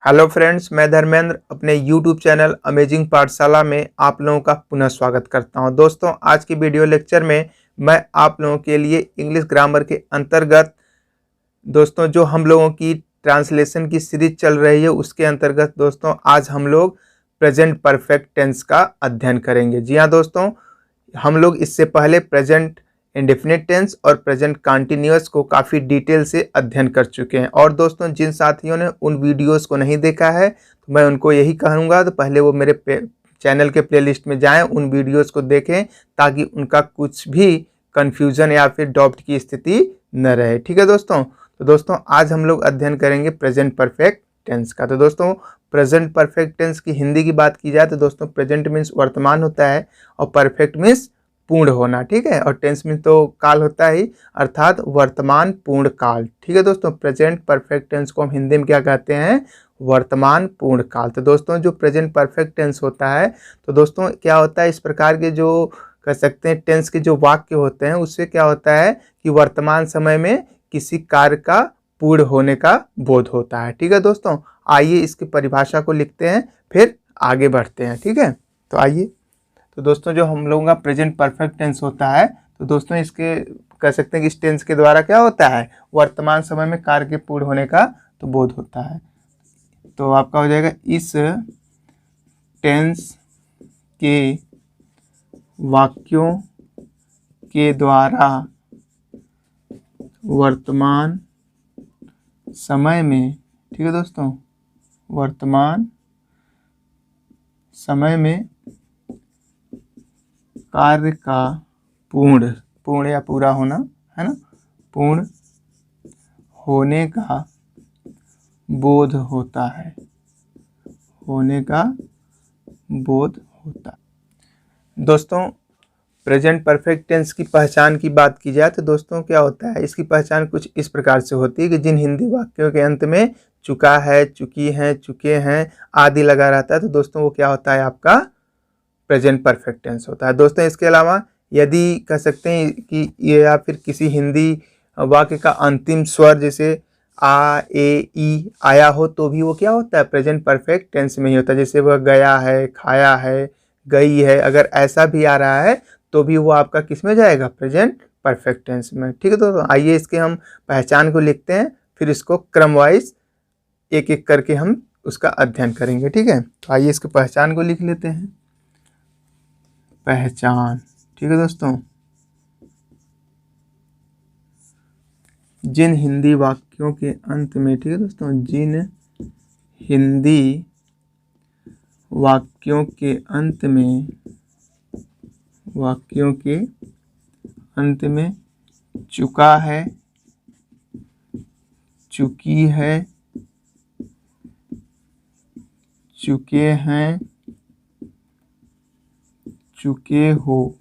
Hello friends, मैं धर्मेंद्र अपने YouTube channel amazing पाठशाला में आप लोगों का पुनः स्वागत करता हूं। दोस्तों, आज की वीडियो लेक्चर में मैं आप लोगों के लिए इंग्लिश ग्रामर के अंतर्गत दोस्तों जो हम लोगों की ट्रांसलेशन की सीरीज चल रही है उसके अंतर्गत दोस्तों आज हम लोग प्रेजेंट परफेक्ट टेंस का अध्ययन करेंगे। जी हाँ दोस्तों, हम लोग इससे पहले प्रेजेंट इंडेफिनिट टेंस और प्रेजेंट कंटिन्यूअस को काफ़ी डिटेल से अध्ययन कर चुके हैं। और दोस्तों, जिन साथियों ने उन वीडियोस को नहीं देखा है तो मैं उनको यही कहूँगा तो पहले वो मेरे चैनल के प्लेलिस्ट में जाएं, उन वीडियोस को देखें ताकि उनका कुछ भी कन्फ्यूजन या फिर डाउट की स्थिति न रहे। ठीक है दोस्तों। तो दोस्तों आज हम लोग अध्ययन करेंगे प्रेजेंट परफेक्ट टेंस का। तो दोस्तों, प्रेजेंट परफेक्ट टेंस की हिंदी की बात की जाए तो दोस्तों प्रेजेंट मीन्स वर्तमान होता है और परफेक्ट मीन्स पूर्ण होना। ठीक है, और टेंस मीन्स तो काल होता ही, अर्थात वर्तमान पूर्ण काल। ठीक है दोस्तों, प्रेजेंट परफेक्ट टेंस को हम हिंदी में क्या कहते हैं? वर्तमान पूर्ण काल। तो दोस्तों जो प्रेजेंट परफेक्ट टेंस होता है तो दोस्तों क्या होता है, इस प्रकार के जो कह सकते हैं टेंस के जो वाक्य होते हैं उससे क्या होता है कि वर्तमान समय में किसी कार्य का पूर्ण होने का बोध होता है। ठीक है दोस्तों, आइए इसकी परिभाषा को लिखते हैं फिर आगे बढ़ते हैं। ठीक है, तो आइए। तो दोस्तों जो हम लोगों का प्रेजेंट परफेक्ट टेंस होता है तो दोस्तों इसके कह सकते हैं कि इस टेंस के द्वारा क्या होता है, वर्तमान समय में कार्य के पूर्ण होने का तो बोध होता है। तो आपका हो जाएगा इस टेंस के वाक्यों के द्वारा वर्तमान समय में, ठीक है दोस्तों, वर्तमान समय में कार्य का पूर्ण या पूरा होना है ना, पूर्ण होने का बोध होता है, होने का बोध होता है। दोस्तों प्रेजेंट परफेक्ट टेंस की पहचान की बात की जाए तो दोस्तों क्या होता है, इसकी पहचान कुछ इस प्रकार से होती है कि जिन हिंदी वाक्यों के अंत में चुका है, चुकी है, चुके हैं आदि लगा रहता है तो दोस्तों वो क्या होता है, आपका प्रेजेंट परफेक्ट टेंस होता है। दोस्तों इसके अलावा यदि कह सकते हैं कि ये या फिर किसी हिंदी वाक्य का अंतिम स्वर जैसे आ, ए, ई आया हो तो भी वो क्या होता है, प्रेजेंट परफेक्ट टेंस में ही होता है। जैसे वह गया है, खाया है, गई है, अगर ऐसा भी आ रहा है तो भी वो आपका किस में जाएगा, प्रेजेंट परफेक्ट टेंस में। ठीक है, तो आइए इसके हम पहचान को लिखते हैं फिर इसको क्रम वाइज एक एक करके हम उसका अध्ययन करेंगे। ठीक है, तो आइए इसकी पहचान को लिख लेते हैं। पहचान, ठीक है दोस्तों, जिन हिंदी वाक्यों के अंत में, ठीक है दोस्तों, जिन हिंदी वाक्यों के अंत में चुका है, चुकी है, चुके हैं, चुके हो,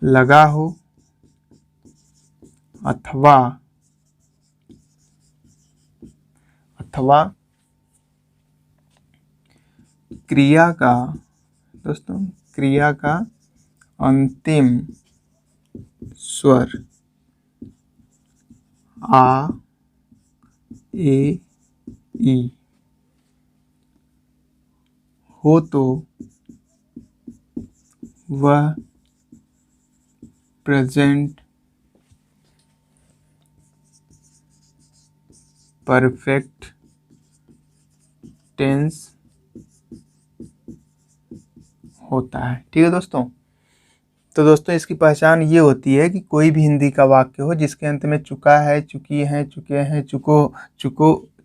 लगा हो अथवा क्रिया का, दोस्तों क्रिया का अंतिम स्वर आ, ए, ई हो तो वह प्रेजेंट परफेक्ट टेंस होता है। ठीक है दोस्तों, तो दोस्तों इसकी पहचान ये होती है कि कोई भी हिंदी का वाक्य हो जिसके अंत में चुका है, चुकी है, चुके हैं,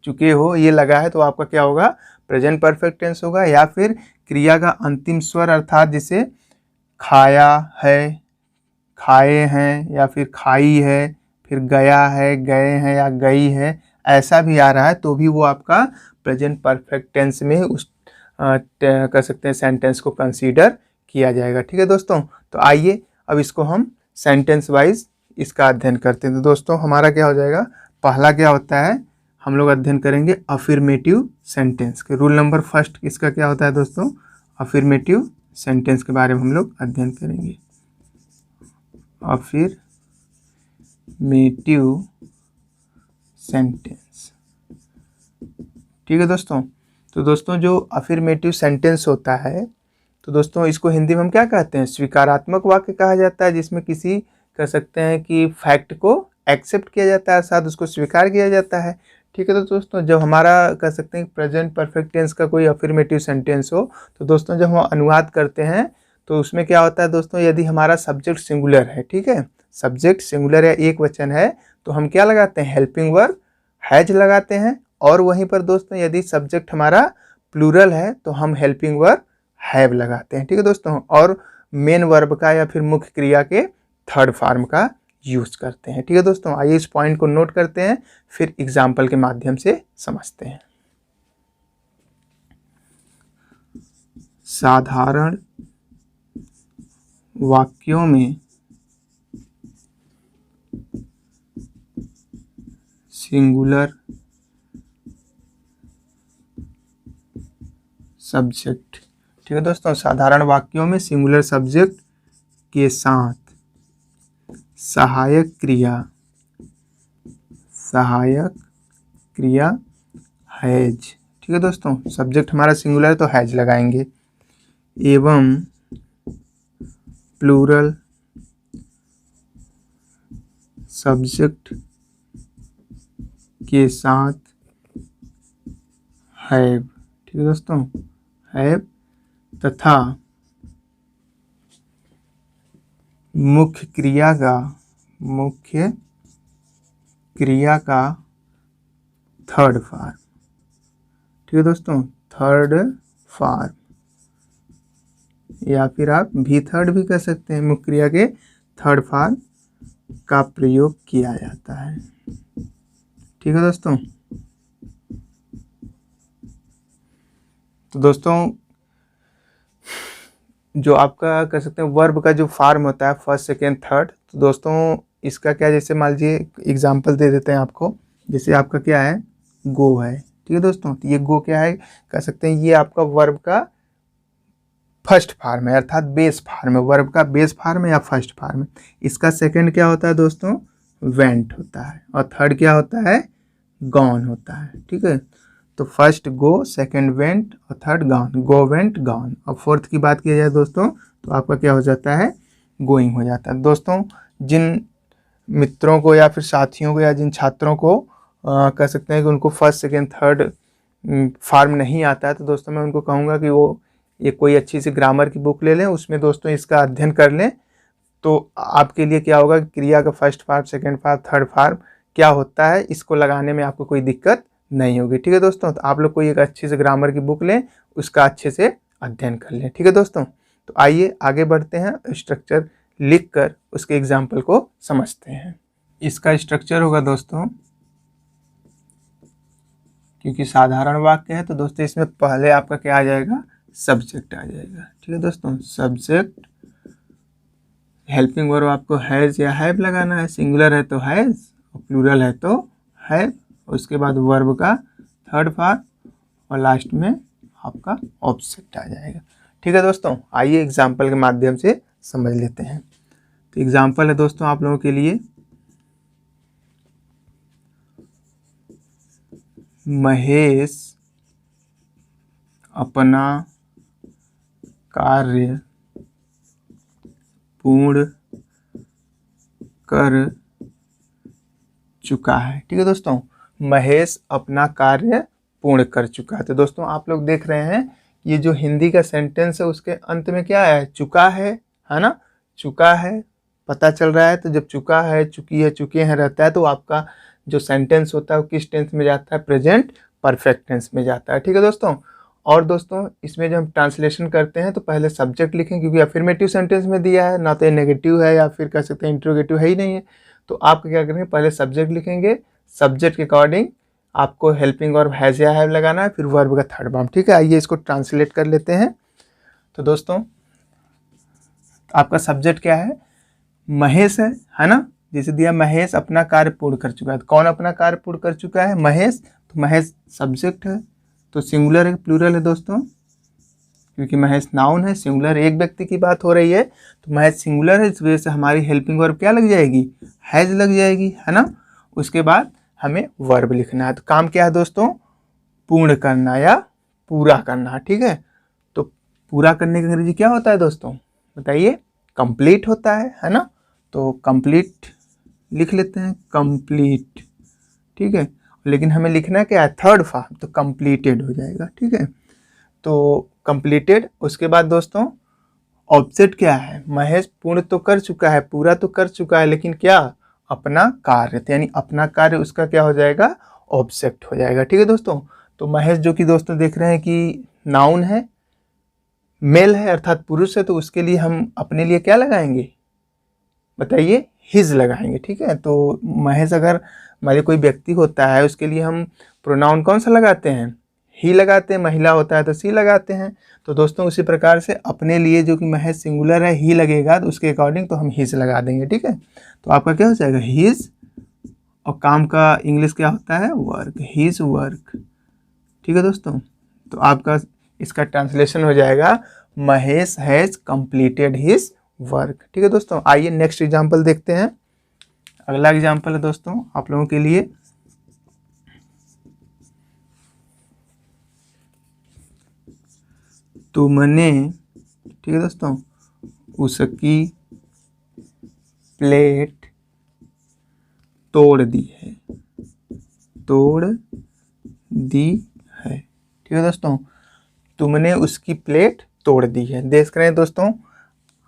चुके हो ये लगा है तो आपका क्या होगा, प्रेजेंट परफेक्ट टेंस होगा। या फिर क्रिया का अंतिम स्वर अर्थात जैसे खाया है, खाए हैं, या फिर खाई है, फिर गया है, गए हैं या गई है, ऐसा भी आ रहा है तो भी वो आपका प्रेजेंट परफेक्ट टेंस में उस कह सकते हैं सेंटेंस को कंसीडर किया जाएगा। ठीक है दोस्तों, तो आइए अब इसको हम सेंटेंस वाइज इसका अध्ययन करते हैं। तो दोस्तों हमारा क्या हो जाएगा, पहला क्या होता है, हम लोग अध्ययन करेंगे अफर्मेटिव सेंटेंस के। रूल नंबर फर्स्ट इसका क्या होता है दोस्तों, अफर्मेटिव सेंटेंस के बारे में हम लोग अध्ययन करेंगे। Affirmative sentence. ठीक है दोस्तों। तो दोस्तों जो अफर्मेटिव सेंटेंस होता है, तो दोस्तों इसको हिंदी में हम क्या कहते हैं, स्वीकारात्मक वाक्य कहा जाता है, जिसमें किसी कह सकते हैं कि फैक्ट को एक्सेप्ट किया जाता है, साथ उसको स्वीकार किया जाता है। ठीक है। तो दोस्तों जब हमारा कह सकते हैं प्रेजेंट परफेक्ट टेंस का कोई अफर्मेटिव सेंटेंस हो, तो दोस्तों जब हम अनुवाद करते हैं तो उसमें क्या होता है दोस्तों, यदि हमारा सब्जेक्ट सिंगुलर है, ठीक है, सब्जेक्ट सिंगुलर या एक वचन है, तो हम क्या लगाते हैं, हेल्पिंग वर्ब हैज लगाते हैं। और वहीं पर दोस्तों यदि सब्जेक्ट हमारा प्लूरल है तो हम हेल्पिंग वर्ब हैव लगाते हैं। ठीक है दोस्तों। और मेन वर्ब का या फिर मुख्य क्रिया के थर्ड फॉर्म का यूज करते हैं। ठीक है दोस्तों। आइए इस पॉइंट को नोट करते हैं, फिर एग्जाम्पल के माध्यम से समझते हैं। साधारण वाक्यों में सिंगुलर सब्जेक्ट। ठीक है दोस्तों। साधारण वाक्यों में सिंगुलर सब्जेक्ट के साथ सहायक क्रिया हैज। ठीक है दोस्तों। सब्जेक्ट हमारा सिंगुलर है तो हैज लगाएंगे। एवं प्लूरल सब्जेक्ट के साथ हैव। ठीक है दोस्तों, हैव तथा मुख्य क्रिया का थर्ड फॉर्म। ठीक है दोस्तों, थर्ड फॉर्म या फिर आप भी थर्ड भी कह सकते हैं, मुख्य क्रिया के थर्ड फॉर्म का प्रयोग किया जाता है। ठीक है दोस्तों। तो दोस्तों जो आपका कह सकते हैं वर्ब का जो फॉर्म होता है फर्स्ट सेकेंड थर्ड, तो दोस्तों इसका क्या, जैसे मान लीजिए एग्जांपल दे देते हैं आपको। जैसे आपका क्या है, गो है। ठीक है दोस्तों, तो ये गो क्या है, कह सकते हैं ये आपका वर्ब का फर्स्ट फॉर्म है, अर्थात बेस फॉर्म है, वर्ब का बेस फॉर्म है या फर्स्ट फॉर्म है। इसका सेकंड क्या होता है दोस्तों, वेंट होता है, और थर्ड क्या होता है, गॉन होता है। ठीक है। तो फर्स्ट गो, सेकंड वेंट और third gone, go went gone. और फोर्थ की बात की जाए दोस्तों तो आपका क्या हो जाता है, गोइंग हो जाता है। दोस्तों जिन मित्रों को या फिर साथियों को या जिन छात्रों को कह सकते हैं कि उनको फर्स्ट सेकंड थर्ड फॉर्म नहीं आता है, तो दोस्तों मैं उनको कहूँगा कि वो ये कोई अच्छी सी ग्रामर की बुक ले लें, उसमें दोस्तों इसका अध्ययन कर लें। तो आपके लिए क्या होगा, क्रिया का first form, second form, third form क्या होता है, इसको लगाने में आपको कोई दिक्कत नहीं होगी। ठीक है दोस्तों। तो आप लोग कोई एक अच्छी से ग्रामर की बुक लें, उसका अच्छे से अध्ययन कर लें। ठीक है दोस्तों। तो आइए आगे बढ़ते हैं, स्ट्रक्चर लिखकर उसके एग्जाम्पल को समझते हैं। इसका स्ट्रक्चर होगा दोस्तों, क्योंकि साधारण वाक्य है तो दोस्तों इसमें पहले आपका क्या आ जाएगा, सब्जेक्ट आ जाएगा। ठीक है दोस्तों, सब्जेक्ट, हेल्पिंग वर्ब आपको हैज या हैव लगाना है, सिंगुलर है तो हैज और प्लूरल है तो हैव। उसके बाद वर्ब का थर्ड फॉर्म और लास्ट में आपका ऑब्जेक्ट आ जाएगा। ठीक है दोस्तों, आइए एग्जाम्पल के माध्यम से समझ लेते हैं। तो एग्जाम्पल है दोस्तों आप लोगों के लिए, महेश अपना कार्य पूर्ण कर चुका है। ठीक है दोस्तों, महेश अपना कार्य पूर्ण कर चुका है। तो दोस्तों आप लोग देख रहे हैं ये जो हिंदी का सेंटेंस है उसके अंत में क्या है, चुका है ना, चुका है पता चल रहा है। तो जब चुका है, चुकी है, चुके हैं रहता है, तो आपका जो सेंटेंस होता है वो किस टेंस में जाता है, प्रेजेंट परफेक्ट टेंस में जाता है। ठीक है दोस्तों। और दोस्तों इसमें जब हम ट्रांसलेशन करते हैं तो पहले सब्जेक्ट लिखें, क्योंकि अफर्मेटिव सेंटेंस में दिया है, ना तो ये नेगेटिव है या फिर कह सकते हैं इंट्रोगेटिव है ही नहीं है। तो आप क्या करेंगे, पहले सब्जेक्ट लिखेंगे, सब्जेक्ट के अकॉर्डिंग आपको हेल्पिंग वर्ब हैज या हैव लगाना है, फिर वर्ब का थर्ड फॉर्म। ठीक है। आइए इसको ट्रांसलेट कर लेते हैं। तो दोस्तों आपका सब्जेक्ट क्या है, महेश है ना, जैसे दिया महेश अपना कार्य पूर्ण कर चुका है। तो कौन अपना कार्य पूर्ण कर चुका है, महेश। तो महेश सब्जेक्ट है, तो सिंगुलर है प्लूरल है दोस्तों, क्योंकि महेश नाउन है, सिंगुलर एक व्यक्ति की बात हो रही है, तो महेश सिंगुलर है, इस वजह से हमारी हेल्पिंग वर्ब क्या लग जाएगी, हैज लग जाएगी, है ना। उसके बाद हमें वर्ब लिखना है। तो काम क्या है दोस्तों, पूर्ण करना या पूरा करना, ठीक है। तो पूरा करने का अंग्रेजी क्या होता है दोस्तों, बताइए, कंप्लीट होता है ना। तो कंप्लीट लिख लेते हैं, कंप्लीट, ठीक है। लेकिन हमें लिखना क्या है, थर्ड फॉर्म, तो कंप्लीटेड हो जाएगा, ठीक है। तो कंप्लीटेड, उसके बाद दोस्तों ऑब्जेक्ट क्या है, महेश पूर्ण तो कर चुका है, पूरा तो कर चुका है, लेकिन क्या, अपना कार्य, यानी अपना कार्य उसका क्या हो जाएगा, ऑब्जेक्ट हो जाएगा, ठीक है दोस्तों। तो महेश जो कि दोस्तों देख रहे हैं कि नाउन है, मेल है अर्थात पुरुष है, तो उसके लिए हम अपने लिए क्या लगाएंगे, बताइए, हिज लगाएंगे, ठीक है। तो महेश अगर मान कोई व्यक्ति होता है, उसके लिए हम प्रोनाउन कौन सा लगाते हैं, ही लगाते हैं, महिला होता है तो सी लगाते हैं। तो दोस्तों उसी प्रकार से अपने लिए जो कि महेश सिंगुलर है, ही लगेगा, तो उसके अकॉर्डिंग तो हम हिज लगा देंगे, ठीक है। तो आपका क्या हो जाएगा, हिज, और काम का इंग्लिश क्या होता है, वर्क, हिज वर्क, ठीक है दोस्तों। तो आपका इसका ट्रांसलेशन हो जाएगा, Mahesh has completed his work, ठीक है दोस्तों। आइए नेक्स्ट एग्जांपल देखते हैं। अगला एग्जांपल है दोस्तों आप लोगों के लिए, तुमने, ठीक है दोस्तों, उसकी प्लेट तोड़ दी है, तोड़ दी है, ठीक है दोस्तों। तुमने उसकी प्लेट तोड़ दी है, देख रहे हैं दोस्तों।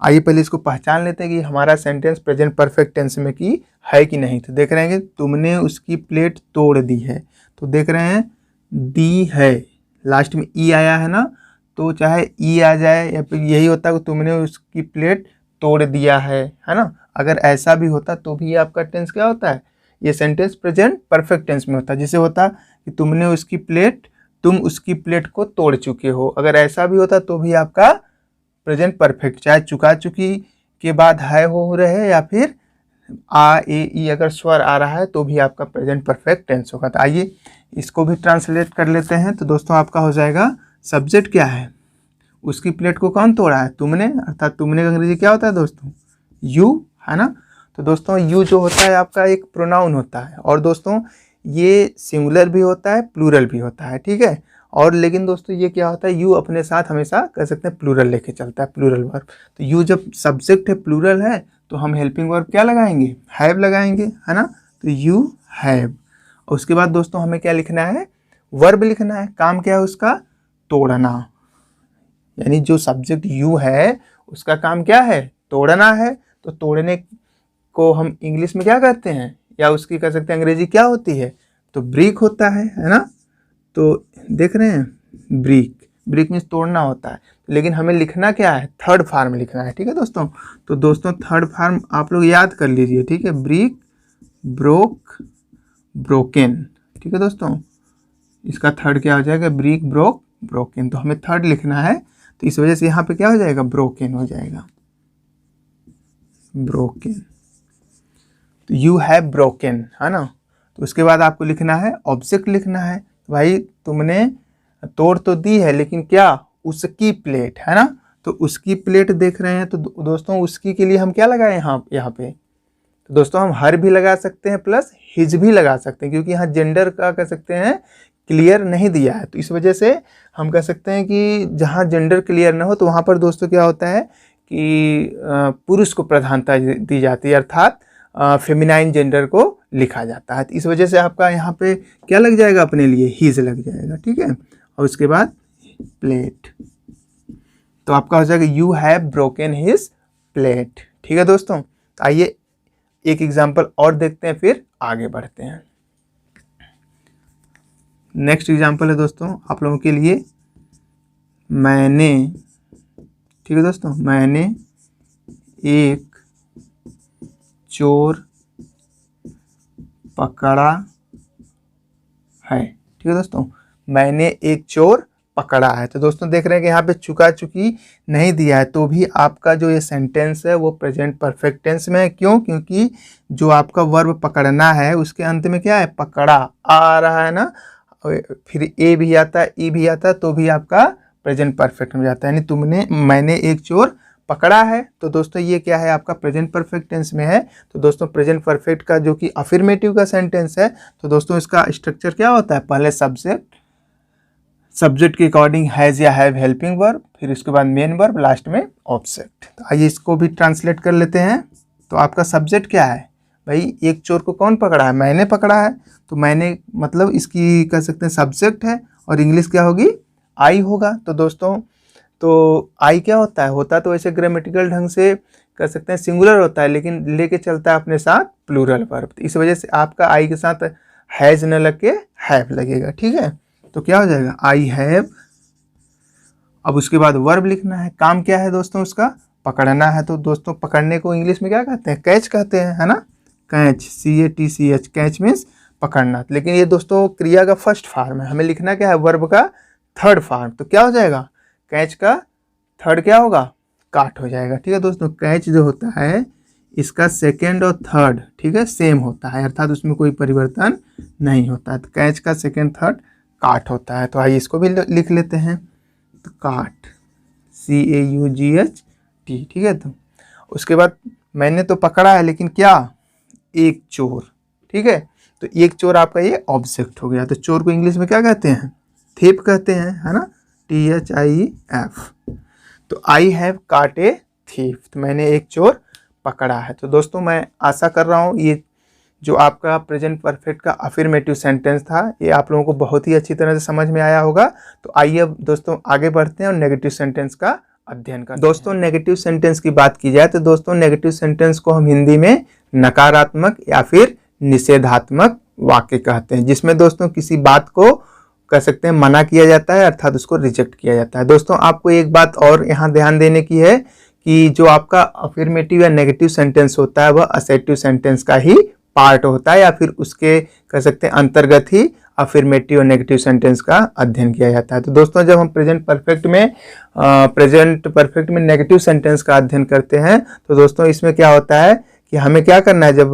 आइए पहले इसको पहचान लेते हैं कि हमारा सेंटेंस प्रेजेंट परफेक्ट टेंस में की है कि नहीं। तो देख रहे हैं कि तुमने उसकी प्लेट तोड़ दी है, तो देख रहे हैं दी है, लास्ट में ई आया है ना, तो चाहे ई आ जाए या फिर यही होता है कि तुमने उसकी प्लेट तोड़ दिया है ना। अगर ऐसा भी होता तो भी आपका टेंस क्या होता है, ये सेंटेंस प्रेजेंट परफेक्ट टेंस में होता है। जैसे होता कि तुमने उसकी प्लेट, तुम उसकी प्लेट को तोड़ चुके हो, अगर ऐसा भी होता तो भी आपका प्रेजेंट परफेक्ट, चाहे चुका चुकी के बाद है हो रहे या फिर आ ए ई अगर स्वर आ रहा है तो भी आपका प्रेजेंट परफेक्ट टेंस होगा। तो आइए इसको भी ट्रांसलेट कर लेते हैं। तो दोस्तों आपका हो जाएगा, सब्जेक्ट क्या है, उसकी प्लेट को कौन तोड़ा है, तुमने, अर्थात तुमने का अंग्रेजी क्या होता है दोस्तों, यू, है ना। तो दोस्तों यू जो होता है आपका एक प्रोनाउन होता है, और दोस्तों ये सिंगुलर भी होता है, प्लूरल भी होता है, ठीक है। और लेकिन दोस्तों ये क्या होता है, यू अपने साथ हमेशा कह सकते हैं प्लूरल लेके चलता है, प्लूरल वर्ब। तो यू जब सब्जेक्ट है, प्लूरल है, तो हम हेल्पिंग वर्ब क्या लगाएंगे, हैव लगाएंगे, है ना। तो यू हैव, और उसके बाद दोस्तों हमें क्या लिखना है, वर्ब लिखना है। काम क्या है उसका, तोड़ना, यानी जो सब्जेक्ट यू है उसका काम क्या है, तोड़ना है। तो तोड़ने को हम इंग्लिश में क्या कहते हैं, या उसकी कह सकते हैं अंग्रेजी क्या होती है, तो ब्रेक होता है ना। तो देख रहे हैं ब्रेक, ब्रेक मीन्स तोड़ना होता है, लेकिन हमें लिखना क्या है, थर्ड फॉर्म लिखना है, ठीक है दोस्तों। तो दोस्तों थर्ड फॉर्म आप लोग याद कर लीजिए, ठीक है, ब्रेक, ब्रोक, ब्रोकन, ठीक है दोस्तों। इसका थर्ड क्या हो जाएगा, ब्रेक, ब्रोक, ब्रोकन। तो हमें थर्ड लिखना है, तो इस वजह से यहाँ पे क्या हो जाएगा, ब्रोकन हो जाएगा, ब्रोकन। तो यू हैव ब्रोकन, है ना। तो उसके बाद आपको लिखना है, ऑब्जेक्ट लिखना है। भाई तुमने तोड़ तो दी है, लेकिन क्या, उसकी प्लेट, है ना। तो उसकी प्लेट देख रहे हैं, तो दोस्तों उसकी के लिए हम क्या लगाए यहाँ पे, तो दोस्तों हम हर भी लगा सकते हैं प्लस हिज भी लगा सकते हैं, क्योंकि यहाँ जेंडर का कह सकते हैं क्लियर नहीं दिया है। तो इस वजह से हम कह सकते हैं कि जहाँ जेंडर क्लियर ना हो तो वहाँ पर दोस्तों क्या होता है कि पुरुष को प्रधानता दी जाती है, अर्थात फेमिनाइन जेंडर को लिखा जाता है। तो इस वजह से आपका यहाँ पे क्या लग जाएगा, अपने लिए हिज लग जाएगा, ठीक है। और उसके बाद प्लेट, तो आपका हो जाएगा you have broken his plate, ठीक है दोस्तों। तो आइए एक एग्जाम्पल और देखते हैं, फिर आगे बढ़ते हैं। नेक्स्ट एग्जाम्पल है दोस्तों आप लोगों के लिए, मैंने, ठीक है दोस्तों, मैंने एक चोर पकड़ा है, ठीक है दोस्तों, मैंने एक चोर पकड़ा है। तो दोस्तों देख रहे हैं कि यहाँ पे चुका चुकी नहीं दिया है, तो भी आपका जो ये सेंटेंस है वो प्रेजेंट परफेक्ट टेंस में है। क्यों, क्योंकि जो आपका वर्ब पकड़ना है उसके अंत में क्या है, पकड़ा आ रहा है ना, फिर ए भी आता है, ई भी आता है, तो भी आपका प्रेजेंट परफेक्ट में जाता है। यानी तुमने, मैंने एक चोर पकड़ा है, तो दोस्तों ये क्या है, आपका प्रेजेंट परफेक्ट टेंस में है। तो दोस्तों प्रेजेंट परफेक्ट का जो कि अफर्मेटिव का सेंटेंस है, तो दोस्तों इसका स्ट्रक्चर क्या होता है, पहले सब्जेक्ट के अकॉर्डिंग हैज़ या हैव हेल्पिंग वर्ब, फिर उसके बाद मेन वर्ब, लास्ट में ऑब्जेक्ट। तो आइए इसको भी ट्रांसलेट कर लेते हैं। तो आपका सब्जेक्ट क्या है भाई, एक चोर को कौन पकड़ा है, मैंने पकड़ा है। तो मैंने मतलब इसकी कह सकते हैं सब्जेक्ट है, और इंग्लिश क्या होगी, आई होगा। तो दोस्तों तो आई क्या होता तो वैसे ग्रामेटिकल ढंग से कह सकते हैं सिंगुलर होता है, लेकिन लेके चलता है अपने साथ प्लूरल वर्ब। तो इस वजह से आपका आई के साथ हैज न लग के हैव लगेगा, ठीक है। तो क्या हो जाएगा, आई हैव। अब उसके बाद वर्ब लिखना है, काम क्या है दोस्तों उसका, पकड़ना है। तो दोस्तों पकड़ने को इंग्लिश में क्या कहते हैं, कैच कहते हैं, है ना, कैच, CATCH, कैच मीन्स पकड़ना। लेकिन ये दोस्तों क्रिया का फर्स्ट फॉर्म है, हमें लिखना क्या है, वर्ब का थर्ड फॉर्म। तो क्या हो जाएगा, कैच का थर्ड क्या होगा, काट हो जाएगा, ठीक है दोस्तों। कैच जो होता है इसका सेकेंड और थर्ड, ठीक है, सेम होता है, अर्थात उसमें कोई परिवर्तन नहीं होता है। तो कैच का सेकेंड थर्ड काट होता है। तो आइए इसको भी लिख लेते हैं। तो काट, CAUGHT, ठीक है। तो उसके बाद मैंने तो पकड़ा है, लेकिन क्या, एक चोर, ठीक है। तो एक चोर आपका ये ऑब्जेक्ट हो गया। तो चोर को इंग्लिश में क्या कहते हैं, थीफ कहते हैं, है ना, THIEF। तो आई हैव काट ए थीफ, तो मैंने एक चोर पकड़ा है। तो दोस्तों मैं आशा कर रहा हूँ ये जो आपका प्रेजेंट परफेक्ट का अफर्मेटिव सेंटेंस था, ये आप लोगों को बहुत ही अच्छी तरह से समझ में आया होगा। तो आइए अब दोस्तों आगे बढ़ते हैं और नेगेटिव सेंटेंस का अध्ययन करते हैं। दोस्तों नेगेटिव सेंटेंस की बात की जाए तो दोस्तों नेगेटिव सेंटेंस को हम हिंदी में नकारात्मक या फिर निषेधात्मक वाक्य कहते हैं, जिसमें दोस्तों किसी बात को कह सकते हैं मना किया जाता है, अर्थात उसको रिजेक्ट किया जाता है। दोस्तों आपको एक बात और यहाँ ध्यान देने की है कि जो आपका अफर्मेटिव या नेगेटिव सेंटेंस होता है वह असर्टिव सेंटेंस का ही पार्ट होता है, या फिर उसके कह सकते हैं अंतर्गत ही अफर्मेटिव और नेगेटिव सेंटेंस का अध्ययन किया जाता है। तो दोस्तों जब हम प्रेजेंट परफेक्ट में नेगेटिव सेंटेंस का अध्ययन करते हैं, तो दोस्तों इसमें क्या होता है कि हमें क्या करना है, जब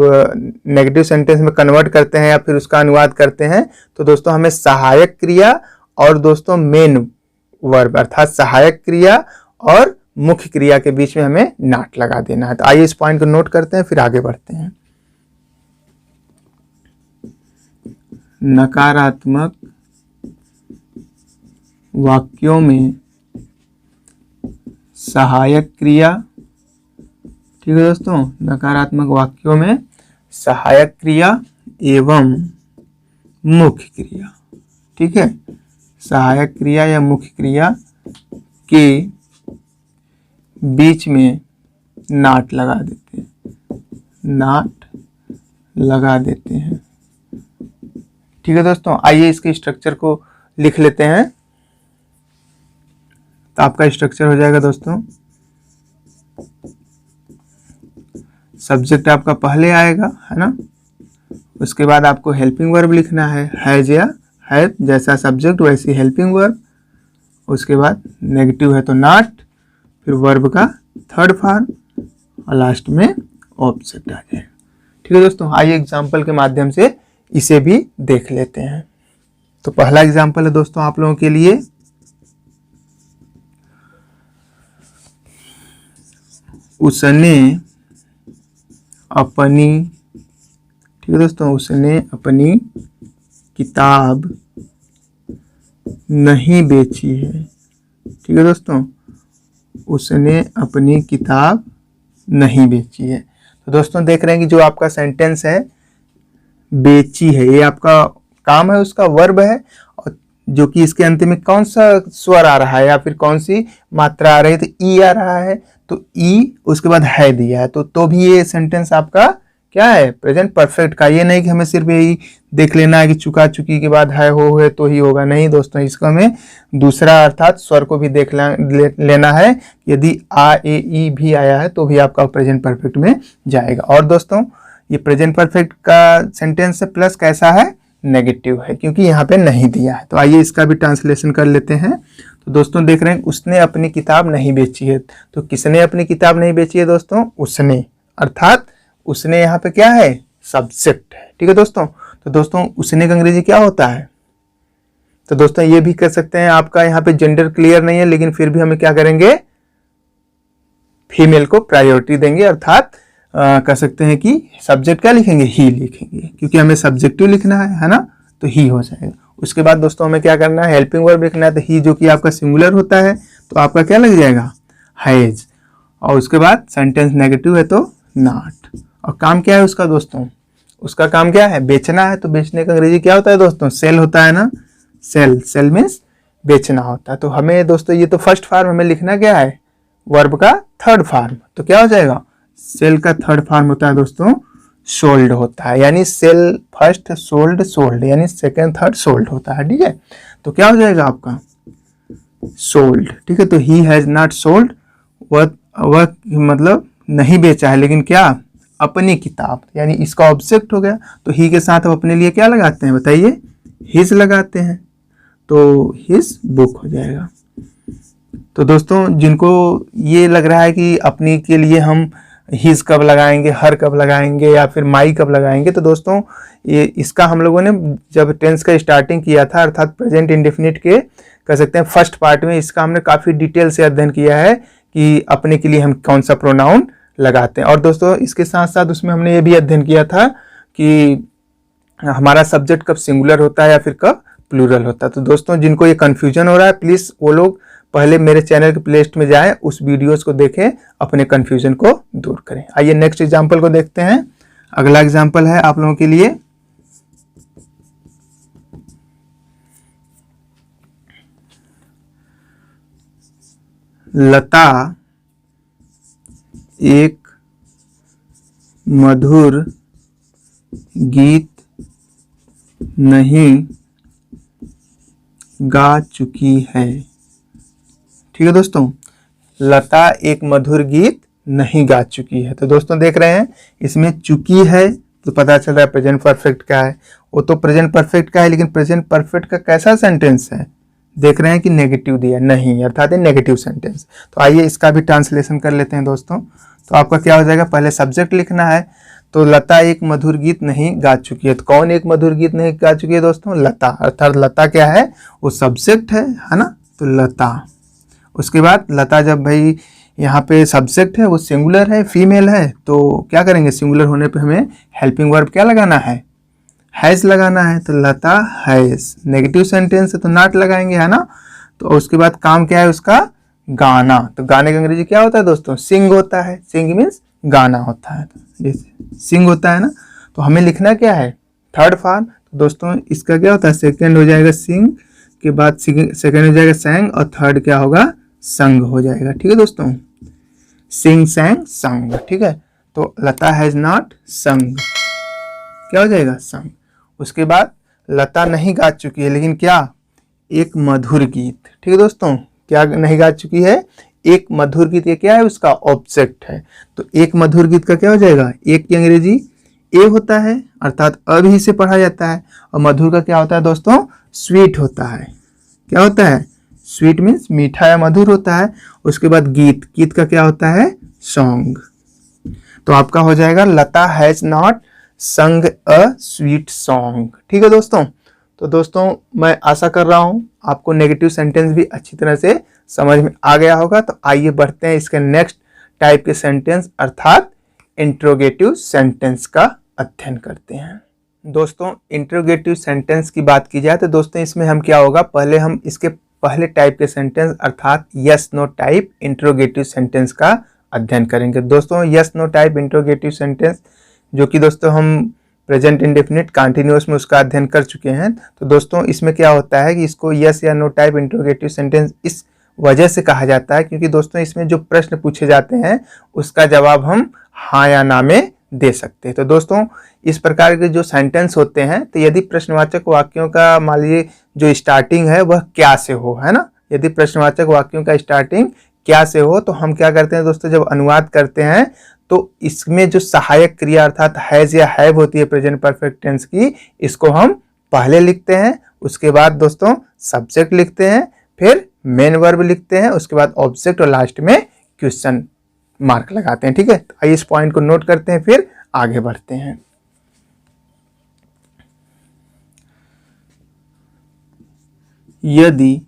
नेगेटिव सेंटेंस में कन्वर्ट करते हैं या फिर उसका अनुवाद करते हैं, तो दोस्तों हमें सहायक क्रिया और दोस्तों मेन वर्ब, अर्थात सहायक क्रिया और मुख्य क्रिया के बीच में हमें नॉट लगा देना है। तो आइए इस पॉइंट को नोट करते हैं, फिर आगे बढ़ते हैं। नकारात्मक वाक्यों में सहायक क्रिया, ठीक है दोस्तों, नकारात्मक वाक्यों में सहायक क्रिया एवं मुख्य क्रिया, ठीक है, सहायक क्रिया या मुख्य क्रिया के बीच में नॉट लगा देते हैं, नॉट लगा देते हैं, ठीक है दोस्तों। आइए इसके स्ट्रक्चर को लिख लेते हैं। तो आपका स्ट्रक्चर हो जाएगा दोस्तों, सब्जेक्ट आपका पहले आएगा, है ना, उसके बाद आपको हेल्पिंग वर्ब लिखना है, हैज या हैव, जैसा सब्जेक्ट वैसी हेल्पिंग वर्ब, उसके बाद नेगेटिव है तो नॉट, फिर वर्ब का थर्ड फॉर्म और लास्ट में ऑब्जेक्ट आ जाएगा, ठीक है दोस्तों। आइए एग्जाम्पल के माध्यम से इसे भी देख लेते हैं। तो पहला एग्जाम्पल है दोस्तों आप लोगों के लिए, उसने अपनी, ठीक है दोस्तों, उसने अपनी किताब नहीं बेची है, ठीक है दोस्तों, उसने अपनी किताब नहीं बेची है। तो दोस्तों देख रहे हैं कि जो आपका सेंटेंस है बेची है, ये आपका काम है, उसका वर्ब है, और जो कि इसके अंत में कौन सा स्वर आ रहा है या फिर कौन सी मात्रा आ रही है, तो ई आ रहा है, तो ई उसके बाद है दिया है, तो भी ये सेंटेंस आपका क्या है, प्रेजेंट परफेक्ट का। ये नहीं कि हमें सिर्फ यही देख लेना है कि चुका चुकी के बाद है हो है तो ही होगा, नहीं दोस्तों, इसको हमें दूसरा अर्थात स्वर को भी देख लेना है। यदि आ ए ई भी आया है तो भी आपका प्रेजेंट परफेक्ट में जाएगा। और दोस्तों ये प्रेजेंट परफेक्ट का सेंटेंस से प्लस कैसा है, नेगेटिव है, क्योंकि यहाँ पे नहीं दिया है। तो आइए इसका भी ट्रांसलेशन कर लेते हैं। तो दोस्तों देख रहे हैं उसने अपनी किताब नहीं बेची है, तो किसने अपनी किताब नहीं बेची है दोस्तों, उसने, अर्थात उसने यहाँ पे क्या है, सब्जेक्ट है, ठीक है दोस्तों। तो दोस्तों उसने का अंग्रेजी क्या होता है, तो दोस्तों ये भी कर सकते हैं, आपका यहाँ पे जेंडर क्लियर नहीं है, लेकिन फिर भी हमें क्या करेंगे, फीमेल को प्रायोरिटी देंगे, अर्थात कह सकते हैं कि सब्जेक्ट क्या लिखेंगे, ही लिखेंगे, क्योंकि हमें सब्जेक्टिव लिखना है ना, तो ही हो जाएगा। उसके बाद दोस्तों हमें क्या करना है, हेल्पिंग वर्ब लिखना है, तो ही जो कि आपका सिंगुलर होता है तो आपका क्या लग जाएगा, हैज। और उसके बाद सेंटेंस नेगेटिव है तो नॉट। और काम क्या है उसका दोस्तों, उसका काम क्या है, बेचना है। तो बेचने का अंग्रेजी क्या होता है दोस्तों, सेल होता है ना, सेल। सेल मीन्स बेचना होता है। तो हमें दोस्तों ये तो फर्स्ट फॉर्म हमें लिखना क्या है, वर्ब का थर्ड फॉर्म। तो क्या हो जाएगा, सेल का थर्ड फॉर्म होता है दोस्तों सोल्ड होता है, यानी सेल फर्स्ट, सोल्ड सोल्ड, यानी सेकंड थर्ड सोल्ड होता है। ठीक है, तो क्या हो जाएगा आपका सोल्ड। ठीक है, तो ही हैज नॉट सोल्ड, वह मतलब नहीं बेचा है, लेकिन क्या, अपनी किताब, यानी इसका ऑब्जेक्ट हो गया। तो ही के साथ हम अपने लिए क्या लगाते हैं बताइए, हिज लगाते हैं, तो हिज बुक हो जाएगा। तो दोस्तों जिनको ये लग रहा है कि अपनी के लिए हम हिज कब लगाएंगे, हर कब लगाएंगे, या फिर माई कब लगाएंगे, तो दोस्तों ये इसका हम लोगों ने जब टेंस का स्टार्टिंग किया था, अर्थात प्रेजेंट इंडेफिनिट के कह सकते हैं फर्स्ट पार्ट में, इसका हमने काफ़ी डिटेल से अध्ययन किया है कि अपने के लिए हम कौन सा प्रोनाउन लगाते हैं। और दोस्तों इसके साथ साथ उसमें हमने ये भी अध्ययन किया था कि हमारा सब्जेक्ट कब सिंगुलर होता है या फिर कब प्लूरल होता है। तो दोस्तों जिनको ये कन्फ्यूजन हो रहा है, प्लीज़ वो लोग पहले मेरे चैनल के प्लेलिस्ट में जाएं, उस वीडियोस को देखें, अपने कन्फ्यूजन को दूर करें। आइए नेक्स्ट एग्जाम्पल को देखते हैं। अगला एग्जाम्पल है आप लोगों के लिए, लता एक मधुर गीत नहीं गा चुकी है। ठीक है दोस्तों, लता एक मधुर गीत नहीं गा चुकी है। तो दोस्तों देख रहे हैं इसमें चुकी है, तो पता चल रहा है प्रेजेंट परफेक्ट का है। वो तो प्रेजेंट परफेक्ट का है, लेकिन प्रेजेंट परफेक्ट का कैसा सेंटेंस है, देख रहे हैं कि नेगेटिव दिया, नहीं, अर्थात नेगेटिव सेंटेंस। तो आइए इसका भी ट्रांसलेशन कर लेते हैं दोस्तों। तो आपका क्या हो जाएगा, पहले सब्जेक्ट लिखना है। तो लता एक मधुर गीत नहीं गा चुकी है। तो कौन एक मधुर गीत नहीं गा चुकी है दोस्तों, लता, अर्थात लता क्या है, वो सब्जेक्ट है ना, तो लता। उसके बाद लता, जब भाई यहाँ पे सब्जेक्ट है, वो सिंगुलर है, फीमेल है, तो क्या करेंगे, सिंगुलर होने पे हमें हेल्पिंग वर्ब क्या लगाना है, हैज लगाना है। तो लता हैज, नेगेटिव सेंटेंस है तो नॉट लगाएंगे, है ना। तो उसके बाद काम क्या है उसका, गाना। तो गाने का अंग्रेजी क्या होता है दोस्तों, सिंग होता है। सिंग मीन्स गाना होता है, जैसे सिंग होता है ना। तो हमें लिखना क्या है, थर्ड फॉर्म। तो दोस्तों इसका क्या होता है, सेकंड हो जाएगा सिंग, के बाद सेकंड हो जाएगा सैंग, और थर्ड क्या होगा, संग हो जाएगा। ठीक है दोस्तों, सिंग सैंग संग। ठीक है, तो लता हैज नॉट संग, क्या हो जाएगा, संग। उसके बाद लता नहीं गा चुकी है, लेकिन क्या, एक मधुर गीत। ठीक है दोस्तों, क्या नहीं गा चुकी है, एक मधुर गीत। ये क्या है, उसका ऑब्जेक्ट है। तो एक मधुर गीत का क्या हो जाएगा, एक की अंग्रेजी ए होता है, अर्थात अब ही से पढ़ा जाता है। और मधुर का क्या होता है दोस्तों, स्वीट होता है। क्या होता है, स्वीट मीन्स मीठा या मधुर होता है। उसके बाद गीत, गीत का क्या होता है, सॉन्ग। तो आपका हो जाएगा लता हैज नॉट संग अ स्वीट सॉन्ग। ठीक है दोस्तों, तो दोस्तों मैं आशा कर रहा हूं आपको नेगेटिव सेंटेंस भी अच्छी तरह से समझ में आ गया होगा। तो आइए बढ़ते हैं इसके नेक्स्ट टाइप के सेंटेंस, अर्थात इंट्रोगेटिव सेंटेंस का अध्ययन करते हैं। दोस्तों इंट्रोगेटिव सेंटेंस की बात की जाए तो दोस्तों इसमें हम क्या होगा, पहले हम इसके पहले टाइप के सेंटेंस अर्थात yes no type interrogative sentence का अध्ययन करेंगे। दोस्तों yes no type interrogative sentence जो कि दोस्तों हम प्रेजेंट इंडेफिनिट कंटिन्यूअस में उसका अध्ययन कर चुके हैं। तो दोस्तों इसमें क्या होता है कि इसको यस या नो टाइप इंट्रोगेटिव सेंटेंस इस वजह से कहा जाता है क्योंकि दोस्तों इसमें जो प्रश्न पूछे जाते हैं उसका जवाब हम हाँ या ना में दे सकते हैं। तो दोस्तों इस प्रकार के जो सेंटेंस होते हैं, तो यदि प्रश्नवाचक वाक्यों का मान लीजिए जो स्टार्टिंग है वह क्या से हो, है ना, यदि प्रश्नवाचक वाक्यों का स्टार्टिंग क्या से हो तो हम क्या करते हैं दोस्तों, जब अनुवाद करते हैं तो इसमें जो सहायक क्रिया अर्थात हैज या हैव होती है प्रेजेंट परफेक्ट टेंस की, इसको हम पहले लिखते हैं, उसके बाद दोस्तों सब्जेक्ट लिखते हैं, फिर मेन वर्ब लिखते हैं, उसके बाद ऑब्जेक्ट और लास्ट में क्वेश्चन मार्क लगाते हैं। ठीक है, तो आइए इस पॉइंट को नोट करते हैं, फिर आगे बढ़ते हैं। यदि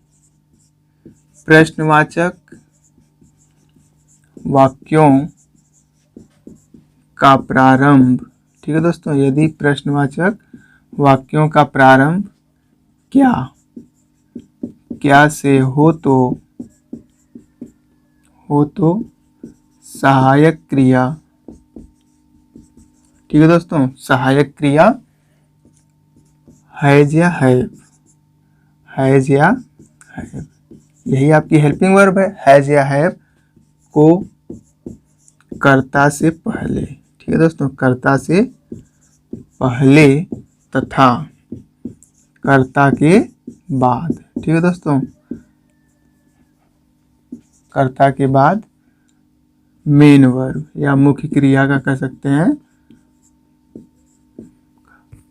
प्रश्नवाचक वाक्यों का प्रारंभ, ठीक है दोस्तों, यदि प्रश्नवाचक वाक्यों का प्रारंभ क्या से हो तो सहायक क्रिया, ठीक है दोस्तों, सहायक क्रिया हैज या हैव, हैज या हैव, यही आपकी हेल्पिंग वर्ब है। हैज या हैव को कर्ता से पहले, ठीक है दोस्तों, कर्ता से पहले तथा कर्ता के बाद, ठीक है दोस्तों, कर्ता के बाद मेन वर्ब या मुख्य क्रिया का कह सकते हैं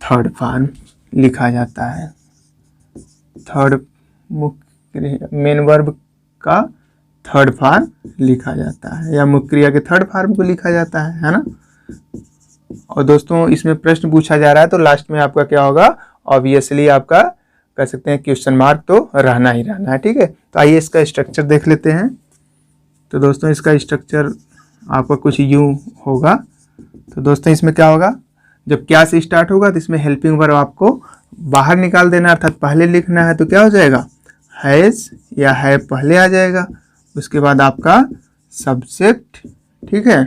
थर्ड फॉर्म लिखा जाता है। थर्ड मुख्य मेन वर्ब का थर्ड फॉर्म लिखा जाता है या मुख्य क्रिया के थर्ड फॉर्म को लिखा जाता है ना। और दोस्तों इसमें प्रश्न पूछा जा रहा है तो लास्ट में आपका क्या होगा, ऑब्वियसली आपका कह सकते हैं क्वेश्चन मार्क तो रहना ही रहना है, ठीक है। तो आइए इसका स्ट्रक्चर देख लेते हैं। तो दोस्तों इसका स्ट्रक्चर आपका कुछ यूं होगा। तो दोस्तों इसमें क्या होगा, जब क्या से स्टार्ट होगा तो इसमें हेल्पिंग वर्ब आपको बाहर निकाल देना, अर्थात पहले लिखना है। तो क्या हो जाएगा, हैज या हैव पहले आ जाएगा, उसके बाद आपका सब्जेक्ट, ठीक है,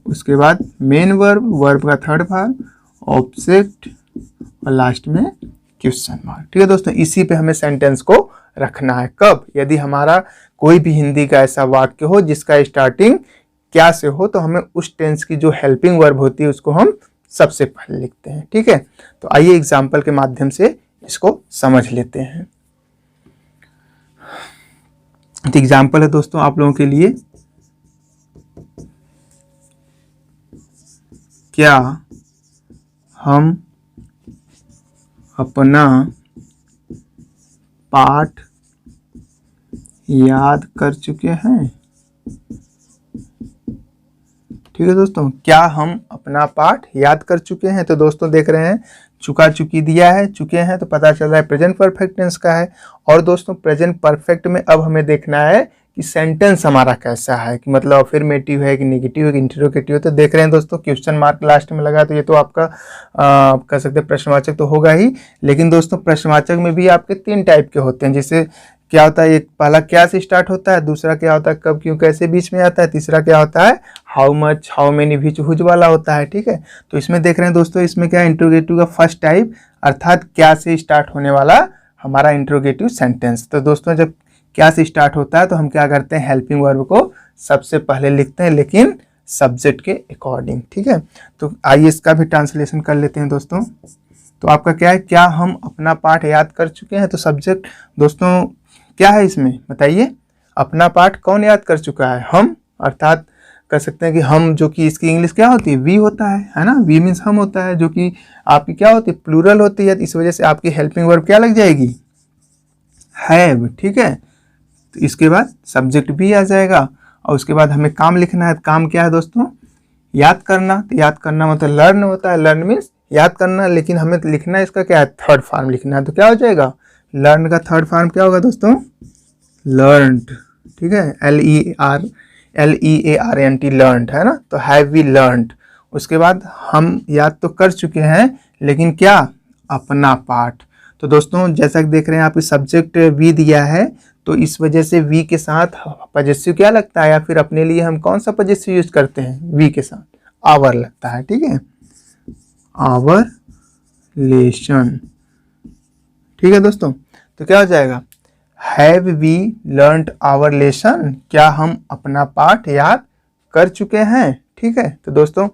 उसके बाद मेन वर्ब, वर्ब का थर्ड फॉर्म, ऑब्जेक्ट और लास्ट में क्वेश्चन मार्क, ठीक है दोस्तों। इसी पे हमें सेंटेंस को रखना है। कब, यदि हमारा कोई भी हिंदी का ऐसा वाक्य हो जिसका स्टार्टिंग क्या से हो तो हमें उस टेंस की जो हेल्पिंग वर्ब होती है उसको हम सबसे पहले लिखते हैं, ठीक है। तो आइए एग्जाम्पल के माध्यम से इसको समझ लेते हैं। तो एग्जाम्पल है दोस्तों आप लोगों के लिए, क्या हम अपना पाठ याद कर चुके हैं, ठीक है दोस्तों, क्या हम अपना पाठ याद कर चुके हैं। तो दोस्तों देख रहे हैं चुका चुकी दिया है, चुके हैं, तो पता चल रहा है प्रेजेंट परफेक्ट टेंस का है। और दोस्तों प्रेजेंट परफेक्ट में अब हमें देखना है कि सेंटेंस हमारा कैसा है, कि मतलब अफर्मेटिव है कि नेगेटिव है कि इंटरोगेटिव है। तो देख रहे हैं दोस्तों क्वेश्चन मार्क लास्ट में लगा, तो ये तो आपका कह सकते हैं प्रश्नवाचक तो होगा ही। लेकिन दोस्तों प्रश्नवाचक में भी आपके 3 टाइप के होते हैं, जैसे क्या होता है, एक पहला क्या से स्टार्ट होता है, दूसरा क्या होता है कब क्यों कैसे बीच में आता है, तीसरा क्या होता है how much how many which whose वाला होता है, ठीक है। तो इसमें देख रहे हैं दोस्तों, इसमें क्या इंट्रोगेटिव का फर्स्ट टाइप अर्थात क्या से स्टार्ट होने वाला हमारा इंट्रोगेटिव सेंटेंस। तो दोस्तों जब क्या से स्टार्ट होता है तो हम क्या करते हैं, हेल्पिंग वर्ब को सबसे पहले लिखते हैं, लेकिन सब्जेक्ट के अकॉर्डिंग, ठीक है। तो आइए इसका भी ट्रांसलेशन कर लेते हैं दोस्तों। तो आपका क्या है, क्या हम अपना पाठ याद कर चुके हैं। तो सब्जेक्ट दोस्तों क्या है इसमें बताइए, अपना पाठ कौन याद कर चुका है, हम, अर्थात कह सकते हैं कि हम, जो कि इसकी इंग्लिश क्या होती है, वी होता है ना, वी मीन्स हम होता है, जो कि आपकी क्या होती है प्लूरल होती है। इस वजह से आपकी हेल्पिंग वर्ब क्या लग जाएगी, हैव, ठीक है। तो इसके बाद सब्जेक्ट भी आ जाएगा और उसके बाद हमें काम लिखना है। काम क्या है दोस्तों, याद करना। तो याद करना मतलब लर्न होता है, लर्न मीन्स याद करना, लेकिन हमें लिखना है इसका क्या है, थर्ड फॉर्म लिखना है। तो क्या हो जाएगा, लर्न का थर्ड फॉर्म क्या होगा दोस्तों, लर्नड, ठीक है, LEARNT लर्नड है ना। तो हैव वी लर्नड, उसके बाद हम याद तो कर चुके हैं लेकिन क्या, अपना पाठ। तो दोस्तों जैसा कि देख रहे हैं आप सब्जेक्ट वी दिया है, तो इस वजह से वी के साथ पजेसिव क्या लगता है, या फिर अपने लिए हम कौन सा पजेसिव यूज करते हैं, वी के साथ आवर लगता है, ठीक है, आवर लेशन, ठीक है दोस्तों। तो क्या हो जाएगा, have we learned our lesson, क्या हम अपना पाठ याद कर चुके हैं, ठीक है। तो दोस्तों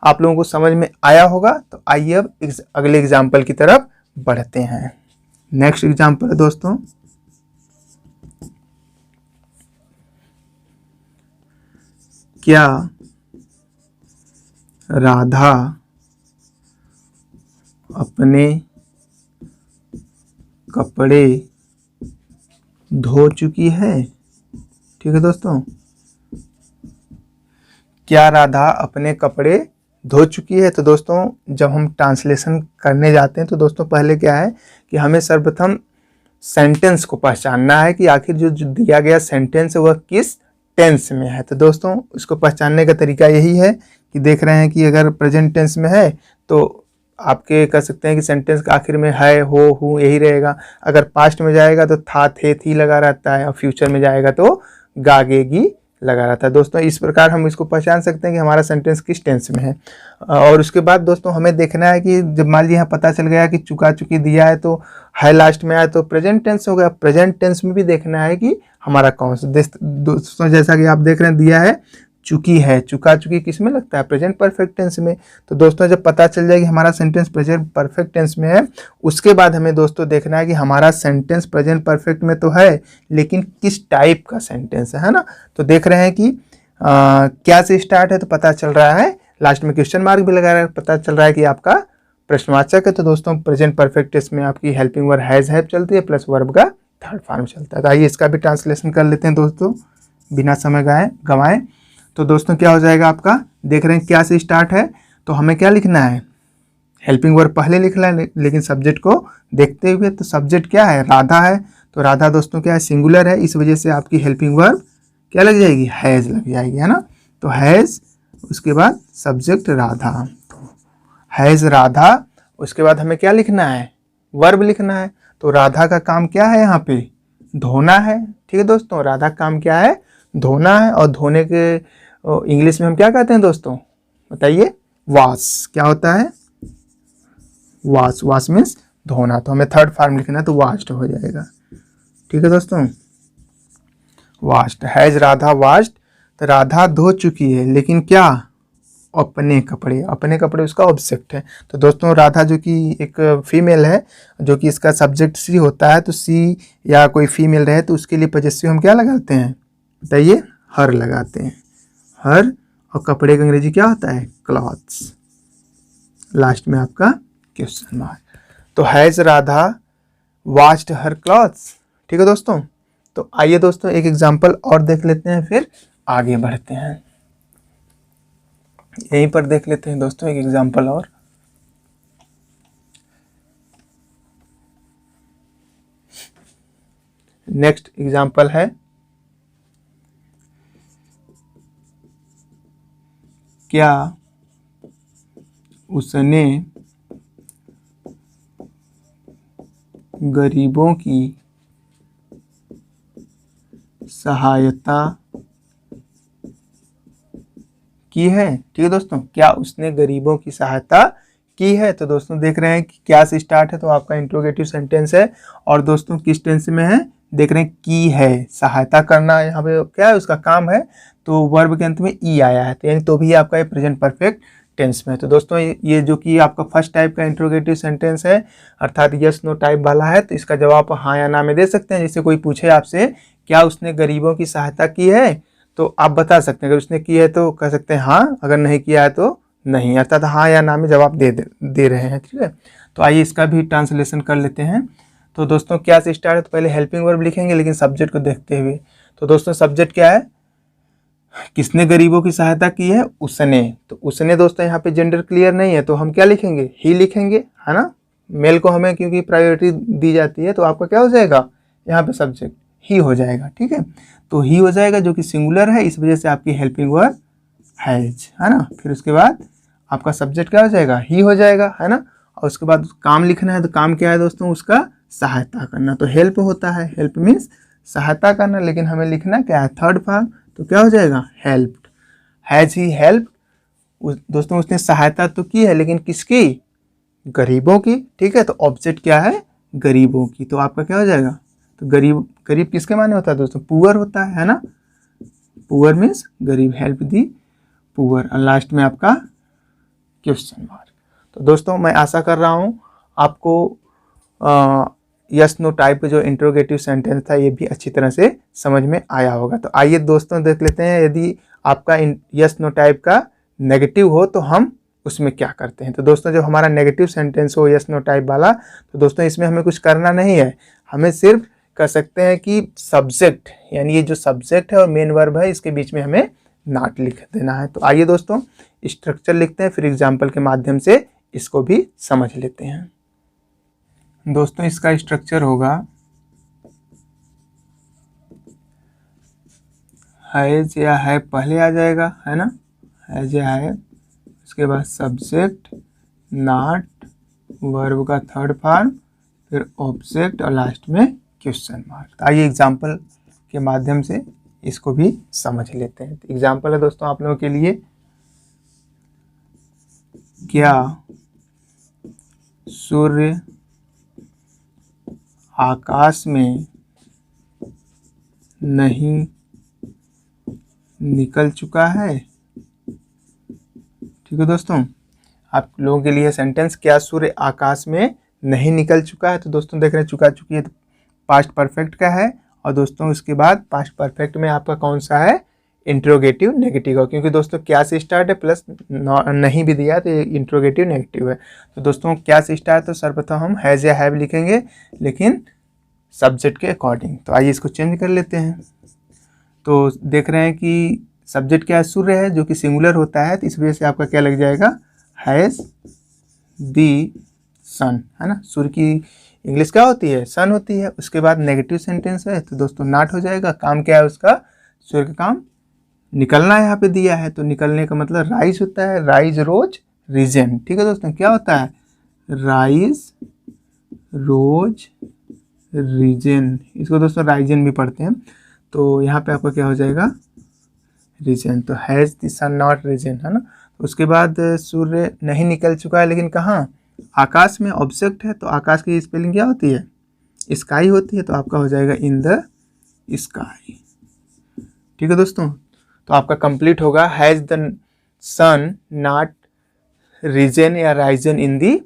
आप लोगों को समझ में आया होगा। तो आइए अब अगले एग्जाम्पल की तरफ बढ़ते हैं। नेक्स्ट एग्जाम्पल है दोस्तों, क्या राधा अपने कपड़े धो चुकी है, ठीक है दोस्तों, क्या राधा अपने कपड़े धो चुकी है। तो दोस्तों जब हम ट्रांसलेशन करने जाते हैं तो दोस्तों पहले क्या है कि हमें सर्वप्रथम सेंटेंस को पहचानना है कि आखिर जो दिया गया सेंटेंस है वह किस टेंस में है। तो दोस्तों इसको पहचानने का तरीका यही है कि देख रहे हैं कि अगर प्रेजेंट टेंस में है तो आपके कह सकते हैं कि सेंटेंस के आखिर में है, हो, हूँ यही रहेगा। अगर पास्ट में जाएगा तो था, थे, थी लगा रहता है, और फ्यूचर में जाएगा तो गा, गे, गी लगा रहता है। दोस्तों इस प्रकार हम इसको पहचान सकते हैं कि हमारा सेंटेंस किस टेंस में है। और उसके बाद दोस्तों हमें देखना है कि जब मान लीजिए यहाँ पता चल गया कि चुका चुकी दिया है तो है लास्ट में आया तो प्रेजेंट टेंस हो गया। प्रेजेंट टेंस में भी देखना है कि हमारा कौन सा। दोस्तों जैसा कि आप देख रहे हैं दिया है चुकी है, चुका चुकी किस में लगता है? प्रेजेंट परफेक्ट टेंस में। तो दोस्तों जब पता चल जाए कि हमारा सेंटेंस प्रेजेंट परफेक्ट टेंस में है, उसके बाद हमें दोस्तों देखना है कि हमारा सेंटेंस प्रेजेंट परफेक्ट में तो है लेकिन किस टाइप का सेंटेंस है ना। तो देख रहे हैं कि क्या से स्टार्ट है तो पता चल रहा है, लास्ट में क्वेश्चन मार्क भी लगा रहा है, पता चल रहा है कि आपका प्रश्नवाचक है। तो दोस्तों प्रेजेंट परफेक्ट टेंस में आपकी हेल्पिंग वर्ब हैज हैव चलती है प्लस वर्ब का थर्ड फॉर्म चलता है। तो आइए इसका भी ट्रांसलेशन कर लेते हैं दोस्तों बिना समय गवाए। तो दोस्तों क्या हो जाएगा आपका, देख रहे हैं क्या से स्टार्ट है तो हमें क्या लिखना है, हेल्पिंग वर्ब पहले लिखना है लेकिन सब्जेक्ट को देखते हुए। तो सब्जेक्ट क्या है? राधा है। तो राधा दोस्तों क्या है? सिंगुलर है, इस वजह से आपकी हेल्पिंग वर्ब क्या लग जाएगी? हैज़ लग जाएगी, है ना। तो हैज़, उसके बाद सब्जेक्ट राधा, हैज़ राधा। उसके बाद हमें क्या लिखना है? वर्ब लिखना है। तो राधा का काम क्या है? यहाँ पे धोना है। ठीक है दोस्तों, राधा का काम क्या है? धोना है। और धोने के इंग्लिश में हम क्या कहते हैं दोस्तों, बताइए? वॉश। क्या होता है? वॉश। वॉश मीन्स धोना। तो हमें थर्ड फॉर्म लिखना है तो वॉश्ड हो जाएगा। ठीक है दोस्तों, वॉश्ड। Has Radha washed. तो राधा धो चुकी है लेकिन क्या? अपने कपड़े। अपने कपड़े उसका ऑब्जेक्ट है। तो दोस्तों राधा जो कि एक फीमेल है, जो कि इसका सब्जेक्ट सी होता है, तो सी या कोई फीमेल रहे तो उसके लिए पजेसिव हम क्या लगाते हैं, बताइए? हर लगाते हैं, हर। और कपड़े का अंग्रेजी क्या होता है? क्लॉथ्स। लास्ट में आपका क्वेश्चन मार्क। तो has Radha washed her clothes. ठीक है दोस्तों, तो आइए दोस्तों एक एग्जांपल और देख लेते हैं फिर आगे बढ़ते हैं। यहीं पर देख लेते हैं दोस्तों एक एग्जांपल और। नेक्स्ट एग्जांपल है, क्या उसने गरीबों की सहायता की है। ठीक है दोस्तों, क्या उसने गरीबों की सहायता की है। तो दोस्तों देख रहे हैं कि क्या से स्टार्ट है तो आपका इंट्रोगेटिव सेंटेंस है। और दोस्तों किस टेंस में है? देख रहे हैं की है, सहायता करना यहाँ पे क्या है? उसका काम है। तो वर्ब के अंत में ई आया है तो यानी तो भी आपका ये प्रेजेंट परफेक्ट टेंस में है। तो दोस्तों ये जो कि आपका फर्स्ट टाइप का इंट्रोगेटिव सेंटेंस है अर्थात यस नो टाइप वाला है, तो इसका जवाब हाँ या ना में दे सकते हैं। जैसे कोई पूछे आपसे क्या उसने गरीबों की सहायता की है, तो आप बता सकते हैं। अगर उसने की है तो कह सकते हैं हाँ, अगर नहीं किया है तो नहीं, अर्थात हाँ या ना में जवाब दे रहे हैं। ठीक है, तो आइए इसका भी ट्रांसलेशन कर लेते हैं। तो दोस्तों क्या से स्टार्ट है तो पहले हेल्पिंग वर्ब लिखेंगे लेकिन सब्जेक्ट को देखते हुए। तो दोस्तों सब्जेक्ट क्या है? किसने गरीबों की सहायता की है? उसने। तो उसने दोस्तों यहाँ पे जेंडर क्लियर नहीं है तो हम क्या लिखेंगे? ही लिखेंगे, है ना। मेल को हमें क्योंकि प्रायोरिटी दी जाती है तो आपका क्या हो जाएगा यहाँ पे? सब्जेक्ट ही हो जाएगा। ठीक है, तो ही हो जाएगा जो कि सिंगुलर है, इस वजह से आपकी हेल्पिंग वर्ब हैज, है ना। फिर उसके बाद आपका सब्जेक्ट क्या हो जाएगा? ही हो जाएगा, है ना। और उसके बाद काम लिखना है तो काम क्या है दोस्तों? उसका सहायता करना। तो हेल्प होता है, हेल्प मीन्स सहायता करना, लेकिन हमें लिखना क्या है? Third form. तो क्या हो जाएगा? हेल्प्ड। Has he help. दोस्तों उसने सहायता तो की है लेकिन किसकी? गरीबों की। ठीक है, तो ऑब्जेक्ट क्या है? गरीबों की। तो आपका क्या हो जाएगा? तो गरीब, गरीब किसके माने होता है दोस्तों? पुअर होता है ना। पुअर मीन्स गरीब, हेल्प दी पुअर। और लास्ट में आपका क्वेश्चन मार्क। तो दोस्तों मैं आशा कर रहा हूँ आपको यस नो टाइप का जो इंट्रोगेटिव सेंटेंस था ये भी अच्छी तरह से समझ में आया होगा। तो आइए दोस्तों देख लेते हैं यदि आपका यस नो टाइप का नेगेटिव हो तो हम उसमें क्या करते हैं। तो दोस्तों जब हमारा नेगेटिव सेंटेंस हो यस नो टाइप वाला, तो दोस्तों इसमें हमें कुछ करना नहीं है, हमें सिर्फ कर सकते हैं कि सब्जेक्ट यानी ये जो सब्जेक्ट है और मेन वर्ब है इसके बीच में हमें नॉट लिख देना है। तो आइए दोस्तों स्ट्रक्चर लिखते हैं फिर एग्जाम्पल के माध्यम से इसको भी समझ लेते हैं। दोस्तों इसका स्ट्रक्चर होगा हैज या है पहले आ जाएगा, है ना, हैज या है, उसके बाद सब्जेक्ट, नॉट, वर्ब का थर्ड फॉर्म, फिर ऑब्जेक्ट और लास्ट में क्वेश्चन मार्क। आइए एग्जाम्पल के माध्यम से इसको भी समझ लेते हैं। एग्जाम्पल है दोस्तों आप लोगों के लिए, क्या सूर्य आकाश में नहीं निकल चुका है। ठीक है दोस्तों, आप लोगों के लिए सेंटेंस, क्या सूर्य आकाश में नहीं निकल चुका है। तो दोस्तों देख रहे हैं चुका चुकी है तो पास्ट परफेक्ट का है, और दोस्तों इसके बाद पास्ट परफेक्ट में आपका कौन सा है, इंट्रोगेटिव नेगेटिव का, क्योंकि दोस्तों क्या से स्टार्ट है प्लस नहीं भी दिया तो ये इंट्रोगेटिव नेगेटिव है। तो दोस्तों क्या से स्टार्ट, तो सर्वप्रथम हम हैज या हैव लिखेंगे लेकिन सब्जेक्ट के अकॉर्डिंग। तो आइए इसको चेंज कर लेते हैं। तो देख रहे हैं कि सब्जेक्ट क्या है, सूर्य है, जो कि सिंगुलर होता है, तो इस वजह से आपका क्या लग जाएगा, हैज़ दी सन, है ना। सूर्य की इंग्लिश क्या होती है, सन होती है। उसके बाद नेगेटिव सेंटेंस है तो दोस्तों नॉट हो जाएगा। काम क्या है उसका, सूर्य का काम निकलना यहाँ पे दिया है, तो निकलने का मतलब राइज होता है, राइज रोज रीजन। ठीक है दोस्तों, क्या होता है, राइज रोज रीजन, इसको दोस्तों राइजन भी पढ़ते हैं। तो यहाँ पे आपका क्या हो जाएगा, रीजन। तो has the sun not reason, है ना। उसके बाद सूर्य नहीं निकल चुका है लेकिन कहाँ, आकाश में, ऑब्जेक्ट है तो आकाश की स्पेलिंग क्या होती है, स्काई होती है, तो आपका हो जाएगा इन द स्काई। ठीक है दोस्तों, तो आपका कंप्लीट होगा has the sun not reason या राइजन इन द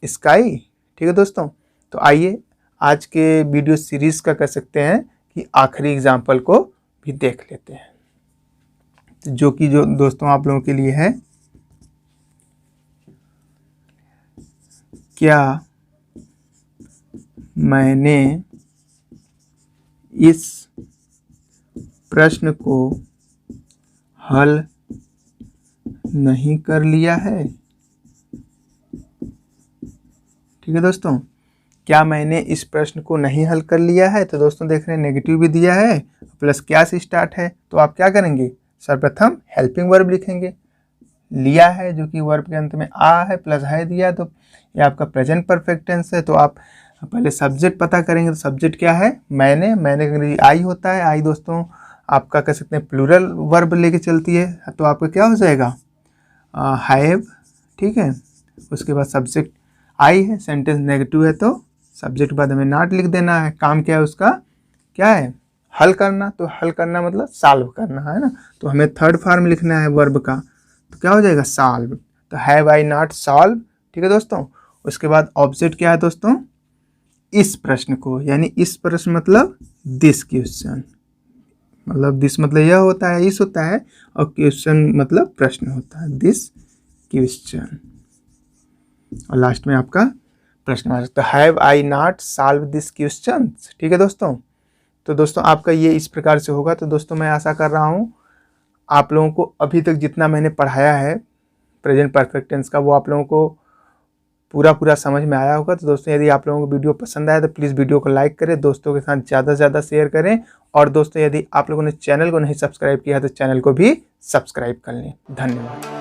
स्काई। ठीक है दोस्तों, तो आइए आज के वीडियो सीरीज का कह सकते हैं कि आखिरी एग्जाम्पल को भी देख लेते हैं, जो दोस्तों आप लोगों के लिए है, क्या मैंने इस प्रश्न को हल नहीं कर लिया है। ठीक है दोस्तों, क्या मैंने इस प्रश्न को नहीं हल कर लिया है। तो दोस्तों देख रहे हैं नेगेटिव भी दिया है प्लस क्या से स्टार्ट है, तो आप क्या करेंगे, सर्वप्रथम हेल्पिंग वर्ब लिखेंगे। लिया है जो कि वर्ब के अंत में आ है प्लस है दिया, तो ये आपका प्रेजेंट परफेक्ट टेंस है। तो आप पहले सब्जेक्ट पता करेंगे, तो सब्जेक्ट क्या है, मैंने आई होता है। आई दोस्तों आपका कह सकते हैं प्लूरल वर्ब लेके चलती है, तो आपका क्या हो जाएगा, हैव। ठीक है, उसके बाद सब्जेक्ट आई है, सेंटेंस नेगेटिव है तो सब्जेक्ट के बाद हमें नॉट लिख देना है। काम क्या है उसका, क्या है, हल करना। तो हल करना मतलब सॉल्व करना, है ना। तो हमें थर्ड फॉर्म लिखना है वर्ब का, तो क्या हो जाएगा, सॉल्व। तो हैव आई नॉट सॉल्व। ठीक है दोस्तों, उसके बाद ऑब्जेक्ट क्या है दोस्तों, इस प्रश्न को, यानी इस प्रश्न मतलब दिस क्वेश्चन, मतलब दिस मतलब यह होता है, इस होता है, और क्वेश्चन मतलब प्रश्न होता है, दिस क्वेश्चन, और लास्ट में आपका प्रश्न मार्क। तो have I not solve this question. ठीक है दोस्तों, तो दोस्तों आपका ये इस प्रकार से होगा। तो दोस्तों मैं आशा कर रहा हूँ आप लोगों को अभी तक जितना मैंने पढ़ाया है प्रेजेंट परफेक्ट टेंस का, वो आप लोगों को पूरा समझ में आया होगा। तो दोस्तों यदि आप लोगों को वीडियो पसंद आया तो प्लीज़ वीडियो को लाइक करें, दोस्तों के साथ ज़्यादा से ज़्यादा शेयर करें, और दोस्तों यदि आप लोगों ने चैनल को नहीं सब्सक्राइब किया तो चैनल को भी सब्सक्राइब कर लें। धन्यवाद।